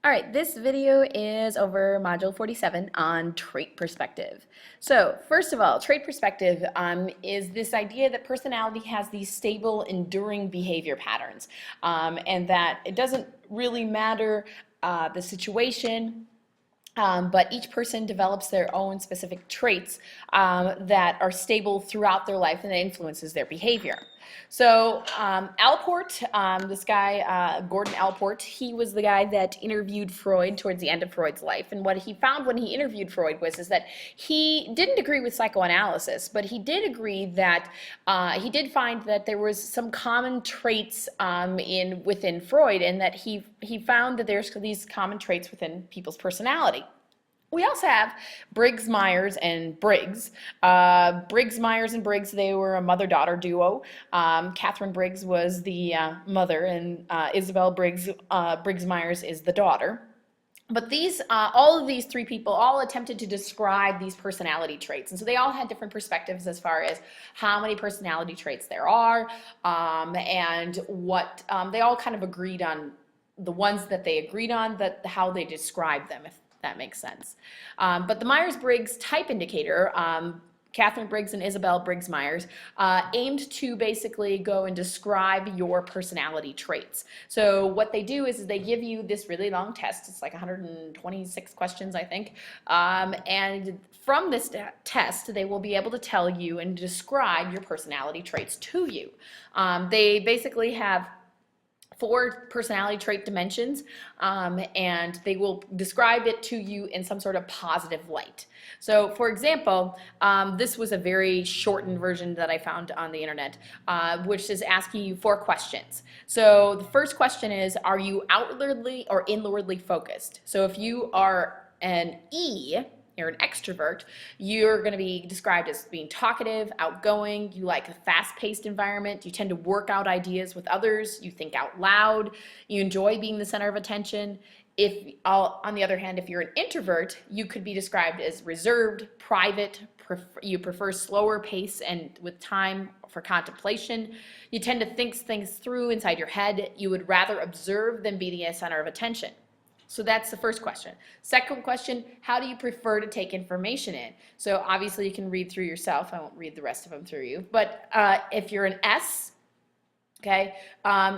All right, this video is over Module 47 on trait perspective. So first of all, trait perspective is this idea that personality has these stable, enduring behavior patterns, and that it doesn't really matter the situation, but each person develops their own specific traits that are stable throughout their life and that influences their behavior. So Allport, this guy, Gordon Allport, he was the guy that interviewed Freud towards the end of Freud's life. And what he found when he interviewed Freud is that he didn't agree with psychoanalysis, but he did agree that he did find that there was some common traits within Freud, and that he found that there's these common traits within people's personality. We also have Briggs, Myers, and Briggs. Briggs, Myers, and Briggs, they were a mother-daughter duo. Catherine Briggs was the mother, and Isabel Briggs, Briggs Myers is the daughter. But all of these three people all attempted to describe these personality traits. And so they all had different perspectives as far as how many personality traits there are, and what they all kind of agreed on, the ones that they agreed on, that how they describe them, if that makes sense. But the Myers-Briggs type indicator, Catherine Briggs and Isabel Briggs Myers, aimed to basically go and describe your personality traits. So what they do is they give you this really long test. It's like 126 questions, I think. And from this test, they will be able to tell you and describe your personality traits to you. They basically have 4 personality trait dimensions, and they will describe it to you in some sort of positive light. So for example, this was a very shortened version that I found on the internet, which is asking you 4 questions. So the first question is, are you outwardly or inwardly focused? So if you are an E, you're an extrovert, you're going to be described as being talkative, outgoing, you like a fast-paced environment, you tend to work out ideas with others, you think out loud, you enjoy being the center of attention. On the other hand, if you're an introvert, you could be described as reserved, private, you prefer slower pace and with time for contemplation. You tend to think things through inside your head. You would rather observe than be the center of attention. So that's the first question. Second question, how do you prefer to take information in? So obviously you can read through yourself. I won't read the rest of them through you. But if you're an S, okay,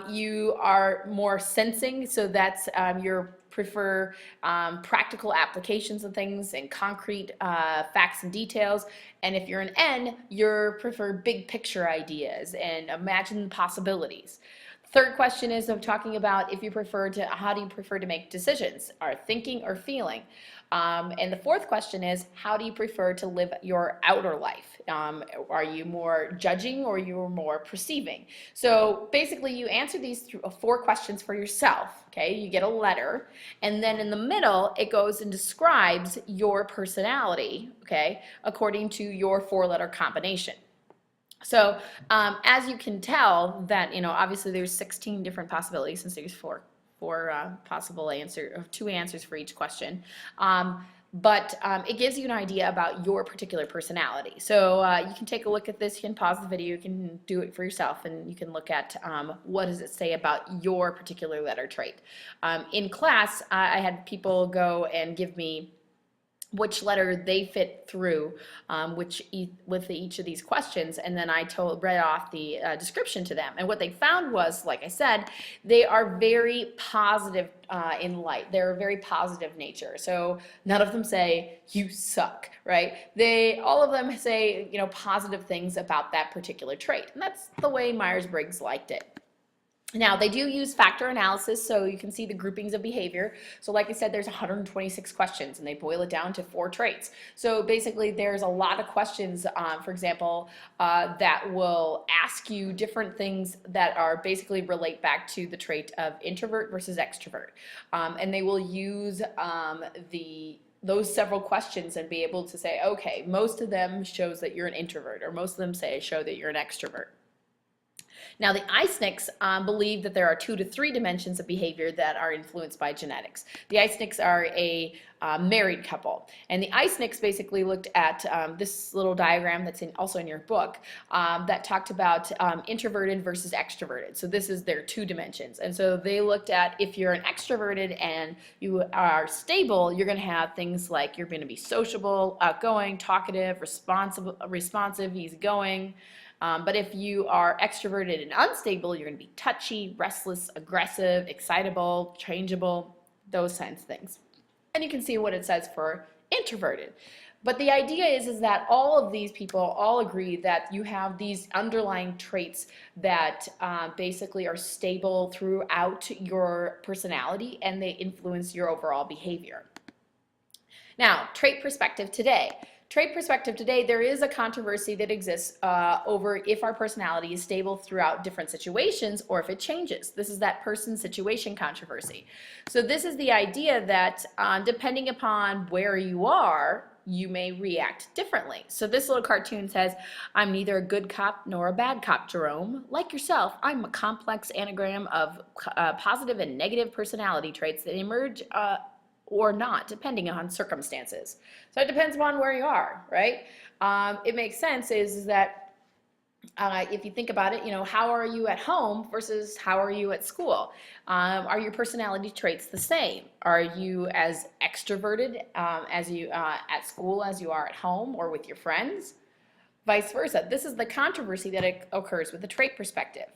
you are more sensing. So that's you prefer practical applications of things and concrete facts and details. And if you're an N, you prefer big picture ideas and imagine possibilities. Third question is talking about how do you prefer to make decisions, or thinking or feeling. And the fourth question is, how do you prefer to live your outer life? Are you more judging or you're more perceiving? So basically you answer these 4 questions for yourself, okay? You get a letter, and then in the middle it goes and describes your personality, okay, according to your 4-letter combination. So as you can tell that, obviously there's 16 different possibilities, since there's four possible answers, 2 answers for each question. But it gives you an idea about your particular personality. So you can take a look at this, you can pause the video, you can do it for yourself, and you can look at what does it say about your particular letter trait. In class, I had people go and give me which letter they fit through with each of these questions, and then I read off the description to them. And what they found was, like I said, they are very positive in light. They're a very positive nature. So none of them say you suck, right? All of them say positive things about that particular trait, and that's the way Myers-Briggs liked it. Now, they do use factor analysis, so you can see the groupings of behavior. So like I said, there's 126 questions, and they boil it down to 4 traits. So basically, there's a lot of questions, for example, that will ask you different things that are basically relate back to the trait of introvert versus extrovert. And they will use those several questions and be able to say, okay, most of them shows that you're an introvert, or most of them show that you're an extrovert. Now, the ICE believe that there are 2 to 3 dimensions of behavior that are influenced by genetics. The ICE are a married couple, and the ICE basically looked at this little diagram that's also in your book that talked about introverted versus extroverted. So this is their 2 dimensions, and so they looked at if you're an extroverted and you are stable, you're going to have things like you're going to be sociable, outgoing, talkative, responsive, easygoing. But if you are extroverted and unstable, you're going to be touchy, restless, aggressive, excitable, changeable, those kinds of things. And you can see what it says for introverted. But the idea is that all of these people all agree that you have these underlying traits that basically are stable throughout your personality, and they influence your overall behavior. Now, trait perspective today. Trait perspective today, there is a controversy that exists over if our personality is stable throughout different situations or if it changes. This is that person-situation controversy. So this is the idea that depending upon where you are, you may react differently. So this little cartoon says, I'm neither a good cop nor a bad cop, Jerome. Like yourself, I'm a complex anagram of positive and negative personality traits that emerge or not, depending on circumstances. So it depends upon where you are, right? It makes sense is that if you think about it, you know, how are you at home versus how are you at school? Are your personality traits the same? Are you as extroverted as you at school as you are at home or with your friends? Vice versa. This is the controversy that occurs with the trait perspective.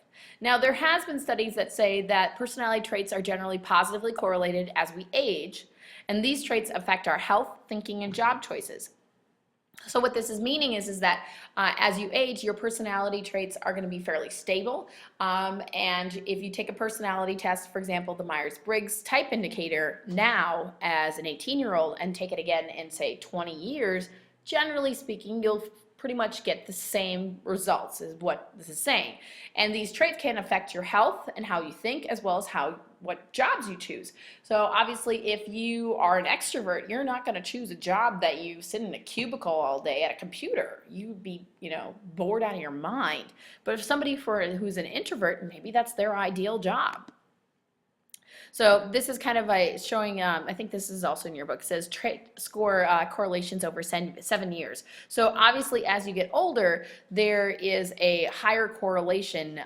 Now, there has been studies that say that personality traits are generally positively correlated as we age, and these traits affect our health, thinking, and job choices. So what this is meaning is that as you age, your personality traits are going to be fairly stable. And if you take a personality test, for example, the Myers-Briggs type indicator now as an 18-year-old and take it again in, say, 20 years, generally speaking, you'll pretty much get the same results is what this is saying. And these traits can affect your health and how you think, as well as what jobs you choose. So obviously if you are an extrovert, you're not going to choose a job that you sit in a cubicle all day at a computer. You'd be, you know, bored out of your mind. But if somebody who's an introvert, maybe that's their ideal job. So this is kind of showing, I think this is also in your book, it says trait score correlations over 7 years. So obviously as you get older, there is a higher correlation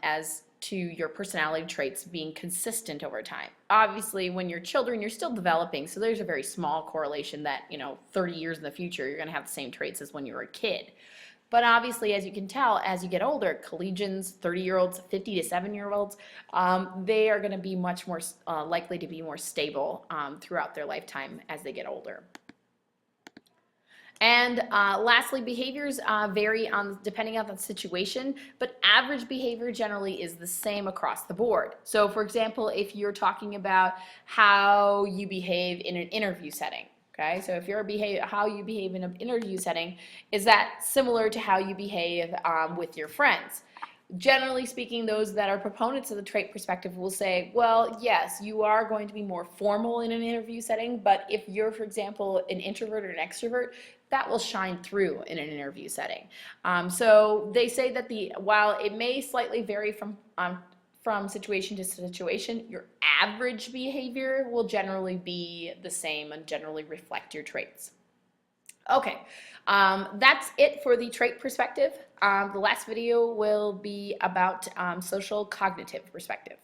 as to your personality traits being consistent over time. Obviously when you're children, you're still developing, so there's a very small correlation that, you know, 30 years in the future, you're gonna have the same traits as when you were a kid. But obviously, as you can tell, as you get older, collegians, 30-year-olds, 50 to 7-year-olds, they are going to be much more likely to be more stable throughout their lifetime as they get older. And lastly, behaviors vary depending on the situation, but average behavior generally is the same across the board. So for example, if you're talking about how you behave in an interview setting, okay, so if you're how you behave in an interview setting, is that similar to how you behave with your friends? Generally speaking, those that are proponents of the trait perspective will say, well, yes, you are going to be more formal in an interview setting, but if you're, for example, an introvert or an extrovert, that will shine through in an interview setting. So they say that while it may slightly vary from situation to situation, your average behavior will generally be the same and generally reflect your traits. Okay, that's it for the trait perspective. The last video will be about social cognitive perspective.